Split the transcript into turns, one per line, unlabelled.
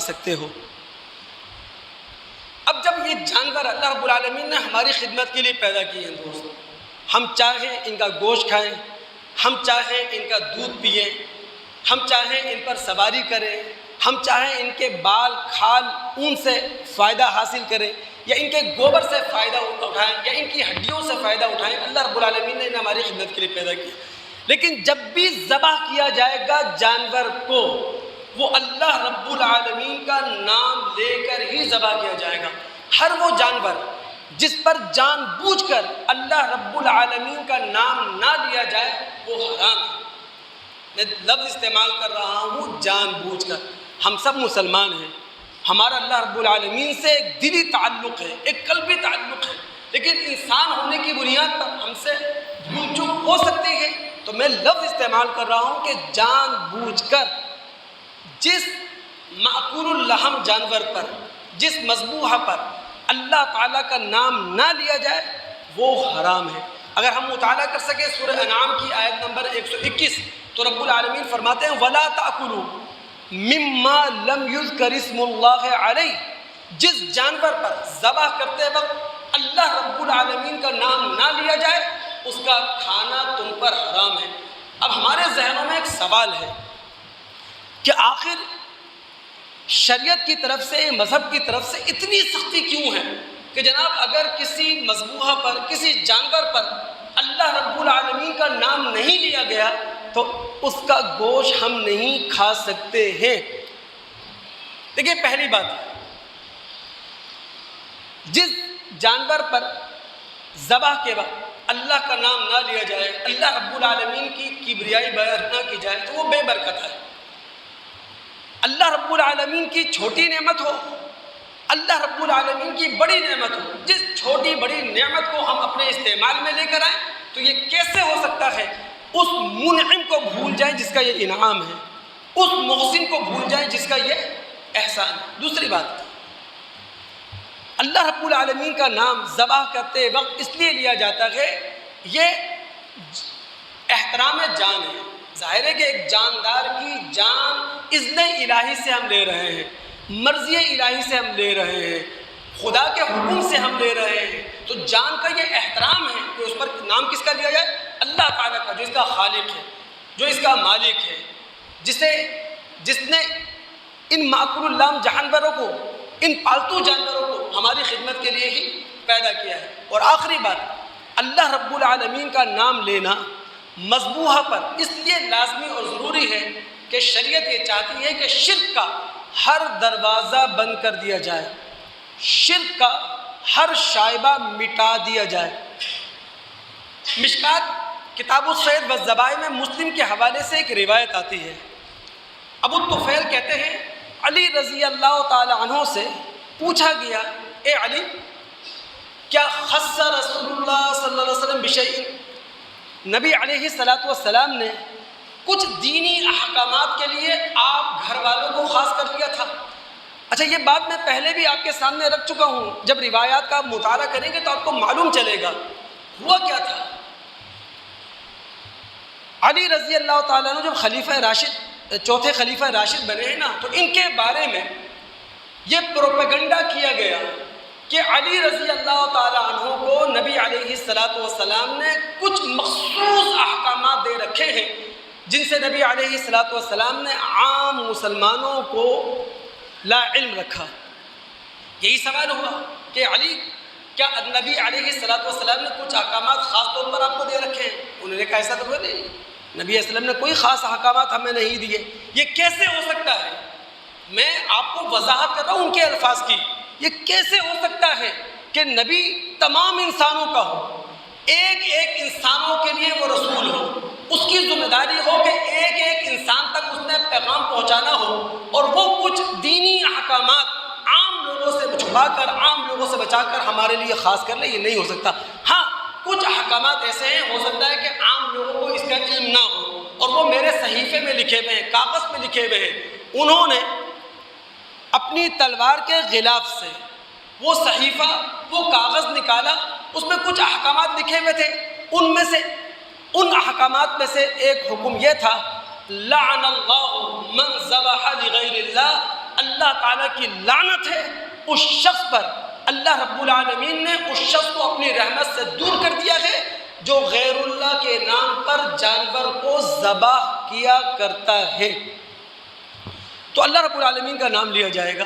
سکتے ہو۔ اب جب یہ جانور اللہ رب العالمین نے ہماری خدمت کے لیے پیدا کیے ہیں دوست، ہم چاہیں ان کا گوشت کھائیں، ہم چاہیں ان کا دودھ پئیں، ہم چاہیں ان پر سواری کریں، ہم چاہیں ان کے بال کھال اون سے فائدہ حاصل کریں، یا ان کے گوبر سے فائدہ اٹھائیں، یا ان کی ہڈیوں سے فائدہ اٹھائیں، اللہ رب العالمین نے انہیں ہماری خدمت کے لیے پیدا کیا۔ لیکن جب بھی ذبح کیا جائے گا جانور کو، وہ اللہ رب العالمین کا نام لے کر ہی ذبح کیا جائے گا۔ ہر وہ جانور جس پر جان بوجھ کر اللہ رب العالمین کا نام نہ لیا جائے وہ حرام ہے۔ میں لفظ استعمال کر رہا ہوں جان بوجھ کر۔ ہم سب مسلمان ہیں، ہمارا اللہ رب العالمین سے ایک دلی تعلق ہے، ایک قلبی تعلق ہے، لیکن انسان ہونے کی بنیاد پر ہم سے بھول چوک ہو سکتی ہے، تو میں لفظ استعمال کر رہا ہوں کہ جان بوجھ کر جس مأکول اللحم جانور پر، جس مذبوح پر اللہ تعالیٰ کا نام نہ لیا جائے وہ حرام ہے۔ اگر ہم مطالعہ کر سکیں سورہ انعام کی آیت نمبر 121 تو رب العالمین فرماتے ہیں وَلَا تَأْكُلُوا مِمَّا لَمْ يُذْكَرِ اسْمُ اللَّهِ عَلَيْهِ، جس جانور پر ذبح کرتے وقت اللہ رب العالمین کا نام نہ لیا جائے اس کا کھانا تم پر حرام ہے۔ اب ہمارے ذہنوں میں ایک سوال ہے کہ آخر شریعت کی طرف سے، مذہب کی طرف سے اتنی سختی کیوں ہے کہ جناب اگر کسی مذبوحہ پر، کسی جانور پر اللہ رب العالمین کا نام نہیں لیا گیا تو اس کا گوشت ہم نہیں کھا سکتے ہیں۔ دیکھیے پہلی بات، جس جانور پر ذبح کے وقت اللہ کا نام نہ لیا جائے، اللہ رب العالمین کی کبریائی بیان نہ کی جائے تو وہ بے برکت ہے۔ اللہ رب العالمین کی چھوٹی نعمت ہو، اللہ رب العالمین کی بڑی نعمت ہو، جس چھوٹی بڑی نعمت کو ہم اپنے استعمال میں لے کر آئیں تو یہ کیسے ہو سکتا ہے اس منعم کو بھول جائیں جس کا یہ انعام ہے، اس محسن کو بھول جائیں جس کا یہ احسان ہے۔ دوسری بات، اللہ رب العالمین کا نام ذبح کرتے وقت اس لیے لیا جاتا ہے یہ احترام جان ہے۔ ظاہر ہے کہ ایک جاندار کی جان اذن الہی سے ہم لے رہے ہیں، مرضی الہی سے ہم لے رہے ہیں، خدا کے حکم سے ہم لے رہے ہیں، تو جان کا یہ احترام ہے کہ اس پر نام کس کا لیا جائے؟ اللہ تعالیٰ کا، جو اس کا خالق ہے، جو اس کا مالک ہے، جس نے ان مأکول اللحم جانوروں کو، ان پالتو جانوروں کو ہماری خدمت کے لیے ہی پیدا کیا ہے۔ اور آخری بات، اللہ رب العالمین کا نام لینا مذبوحہ پر اس لیے لازمی اور ضروری ہے کہ شریعت یہ چاہتی ہے کہ شرک کا ہر دروازہ بند کر دیا جائے، شرک کا ہر شائبہ مٹا دیا جائے۔ مشکات کتاب الصید والذبائح میں مسلم کے حوالے سے ایک روایت آتی ہے۔ ابو طفیل کہتے ہیں علی رضی اللہ تعالی عنہ سے پوچھا گیا، اے علی، کیا خص رسول اللہ صلی اللہ علیہ وسلم بشیء، نبی علیہ السلام نے کچھ دینی احکامات کے لیے آپ گھر والوں کو خاص کر لیا تھا؟ اچھا یہ بات میں پہلے بھی آپ کے سامنے رکھ چکا ہوں، جب روایات کا آپ مطالعہ کریں گے تو آپ کو معلوم چلے گا ہوا کیا تھا۔ علی رضی اللہ تعالیٰ عنہ جب خلیفہ راشد، چوتھے خلیفہ راشد بنے ہیں نا، تو ان کے بارے میں یہ پروپیگنڈا کیا گیا کہ علی رضی اللہ تعالیٰ عنہ کو نبی علیہ السلام نے کچھ مخصوص احکامات دے رکھے ہیں جن سے نبی علیہ السلام نے عام مسلمانوں کو لا علم رکھا۔ یہی سوال ہوا کہ علی، کیا نبی علیہ السلام نے کچھ احکامات خاص طور پر آپ کو دے رکھے ہیں؟ انہوں نے کہا ایسا تو نہیں، نبی علیہ السلام نے کوئی خاص احکامات ہمیں نہیں دیے۔ یہ کیسے ہو سکتا ہے؟ میں آپ کو وضاحت کر رہا ہوں ان کے الفاظ کی، یہ کیسے ہو سکتا ہے کہ نبی تمام انسانوں کا ہو، ایک ایک انسانوں کے لیے وہ رسول ہو، اس کی ذمہ داری ہو کہ ایک ایک انسان تک اس نے پیغام پہنچانا ہو، اور وہ کچھ دینی احکامات عام لوگوں سے چھپا کر، عام لوگوں سے بچا کر ہمارے لیے خاص کر لے؟ یہ نہیں ہو سکتا۔ ہاں کچھ احکامات ایسے ہیں، ہو سکتا ہے کہ عام لوگوں کو اس کا علم نہ ہو، اور وہ میرے صحیفے میں لکھے ہوئے ہیں، کاغذ میں لکھے ہوئے ہیں۔ انہوں نے اپنی تلوار کے غلاف سے وہ صحیفہ، وہ کاغذ نکالا، اس میں کچھ احکامات لکھے ہوئے تھے، ان میں سے، ان احکامات میں سے ایک حکم یہ تھا، لعن اللہ من ذبح لغیر اللہ، اللہ تعالیٰ کی لعنت ہے اس شخص پر۔ اللہ رب العالمین نے اس شخص کو اپنی رحمت سے دور کر دیا ہے جو غیر اللہ کے نام پر جانور کو ذبح کیا کرتا ہے۔ تو اللہ رب العالمین کا نام لیا جائے گا۔